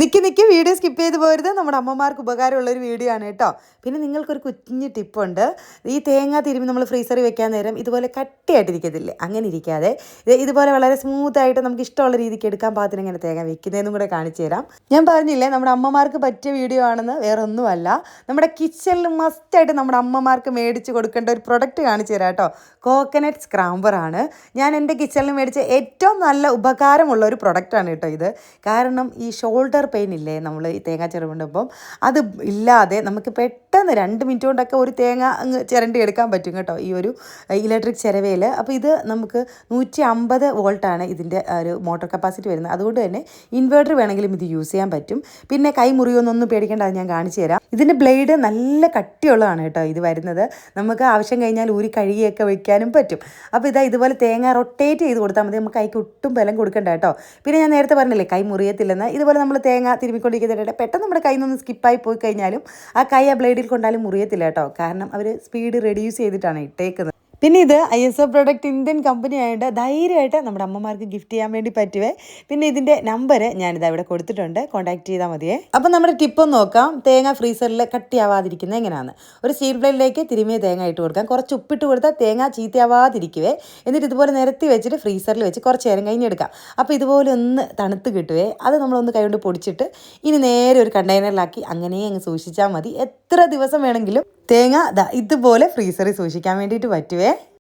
നിൽക്കി video skip ചെയ്ത് പോരുത്. നമ്മുടെ അമ്മമാർക്ക് ഉപകാരമുള്ളൊരു വീഡിയോ ആണ് കേട്ടോ. പിന്നെ നിങ്ങൾക്കൊരു കുഞ്ഞ് ടിപ്പുണ്ട്. ഈ തേങ്ങ തിരുമ്മി നമ്മൾ ഫ്രീസറിൽ വെക്കാൻ നേരം ഇതുപോലെ കട്ടിയായിട്ടിരിക്കത്തില്ലേ, അങ്ങനെ ഇരിക്കാതെ ഇതുപോലെ വളരെ സ്മൂത്തായിട്ട് നമുക്ക് ഇഷ്ടമുള്ള രീതിക്ക് എടുക്കാൻ പാകത്തിന് ഇങ്ങനെ തേങ്ങ വെക്കുന്നതെന്നും കൂടെ കാണിച്ചു തരാം. ഞാൻ പറഞ്ഞില്ലേ നമ്മുടെ അമ്മമാർക്ക് പറ്റിയ വീഡിയോ ആണെന്ന്, വേറെ ഒന്നുമല്ല. നമ്മുടെ കിച്ചണിൽ മസ്റ്റായിട്ട് നമ്മുടെ അമ്മമാർക്ക് മേടിച്ച് കൊടുക്കേണ്ട ഒരു പ്രൊഡക്റ്റ് കാണിച്ചു തരാം കേട്ടോ. കോക്കനട്ട് സ്ക്രാമ്പറാണ് ഞാൻ എൻ്റെ കിച്ചണിൽ മേടിച്ച ഏറ്റവും നല്ല ഉപകാരമുള്ള ഒരു പ്രൊഡക്റ്റാണ് കേട്ടോ ഇത്. കാരണം ഈ ഷോൾഡർ പെയിൻ ഇല്ലേ, നമ്മൾ ഈ തേങ്ങ ചിരവുണ്ടപ്പം അത് ഇല്ലാതെ നമുക്ക് പെട്ടെന്ന് 2 മിനിറ്റ് കൊണ്ടൊക്കെ ഒരു തേങ്ങ അങ്ങ് ചിരണ്ടി എടുക്കാൻ പറ്റും കേട്ടോ ഈ ഒരു ഇലക്ട്രിക് ചിരവയിൽ. അപ്പോൾ ഇത് നമുക്ക് 150 വോൾട്ടാണ് ഇതിൻ്റെ ഒരു മോട്ടോർ കപ്പാസിറ്റി വരുന്നത്. അതുകൊണ്ട് തന്നെ ഇൻവേർട്ടർ വേണമെങ്കിലും ഇത് യൂസ് ചെയ്യാൻ പറ്റും. പിന്നെ കൈ മുറിയൊന്നും പേടിക്കേണ്ട, അത് ഞാൻ കാണിച്ചു തരാം. ഇതിൻ്റെ ബ്ലേഡ് നല്ല കട്ടിയുള്ളതാണ് കേട്ടോ ഇത് വരുന്നത്. നമുക്ക് ആവശ്യം കഴിഞ്ഞാൽ ഊരി കഴുകിയൊക്കെ വയ്ക്കാനും പറ്റും. അപ്പോൾ ഇതുപോലെ തേങ്ങ റൊട്ടേറ്റ് ചെയ്ത് കൊടുത്താൽ മതി. നമുക്ക് കൈക്ക് ഒട്ടും ബലം കൊടുക്കണ്ട കേട്ടോ. പിന്നെ ഞാൻ നേരത്തെ പറഞ്ഞില്ലേ കൈ മുറിയത്തില്ലെന്ന്. ഇതുപോലെ നമ്മൾ തേങ്ങ തിരുമ്മിക്കൊണ്ടിരിക്കുന്നതിനിടെ പെട്ടെന്ന് നമ്മുടെ കയ്യിൽ നിന്ന് സ്കിപ്പായി പോയി കഴിഞ്ഞാലും ആ കൈ ആ ബ്ലേഡിൽ കൊണ്ടാലും മുറിയത്തില്ല കേട്ടോ. കാരണം അവർ സ്പീഡ് റെഡ്യൂസ് ചെയ്തിട്ടാണ് ഇട്ടേക്കുന്നത്. പിന്നെ ഇത് ISO പ്രൊഡക്റ്റ് ഇന്ത്യൻ കമ്പനി ആയതുകൊണ്ട് ധൈര്യമായിട്ട് നമ്മുടെ അമ്മമാർക്ക് ഗിഫ്റ്റ് ചെയ്യാൻ വേണ്ടി പറ്റുവേ. പിന്നെ ഇതിൻ്റെ നമ്പർ ഞാനിതാ ഇവിടെ കൊടുത്തിട്ടുണ്ട്, കോൺടാക്ട് ചെയ്താൽ മതിയേ. അപ്പം നമ്മുടെ ടിപ്പൊന്ന് നോക്കാം. തേങ്ങ ഫ്രീസറിൽ കട്ടിയാവാതിരിക്കുന്നത് എങ്ങനെയാണ്. ഒരു സ്റ്റീൽ പ്ലേറ്റിലേക്ക് തിരുമിയ തേങ്ങ ഇട്ട് കൊടുക്കാം. കുറച്ച് ഉപ്പിട്ട് കൊടുത്താൽ തേങ്ങ ചീത്തയാവാതിരിക്കുവേ. എന്നിട്ട് ഇതുപോലെ നിരത്തി വെച്ചിട്ട് ഫ്രീസറിൽ വെച്ച് കുറച്ച് നേരം കഴിഞ്ഞെടുക്കാം. അപ്പോൾ ഇതുപോലെ ഒന്ന് തണുത്ത് കിട്ടുവേ. അത് നമ്മളൊന്ന് കൈകൊണ്ട് പൊടിച്ചിട്ട് ഇനി നേരെ ഒരു കണ്ടെയ്നറിലാക്കി അങ്ങനെ അങ്ങ് സൂക്ഷിച്ചാൽ മതി. എത്ര ദിവസം വേണമെങ്കിലും തേങ്ങ ഇതുപോലെ ഫ്രീസറിൽ സൂക്ഷിക്കാൻ വേണ്ടിയിട്ട് പറ്റുവേ.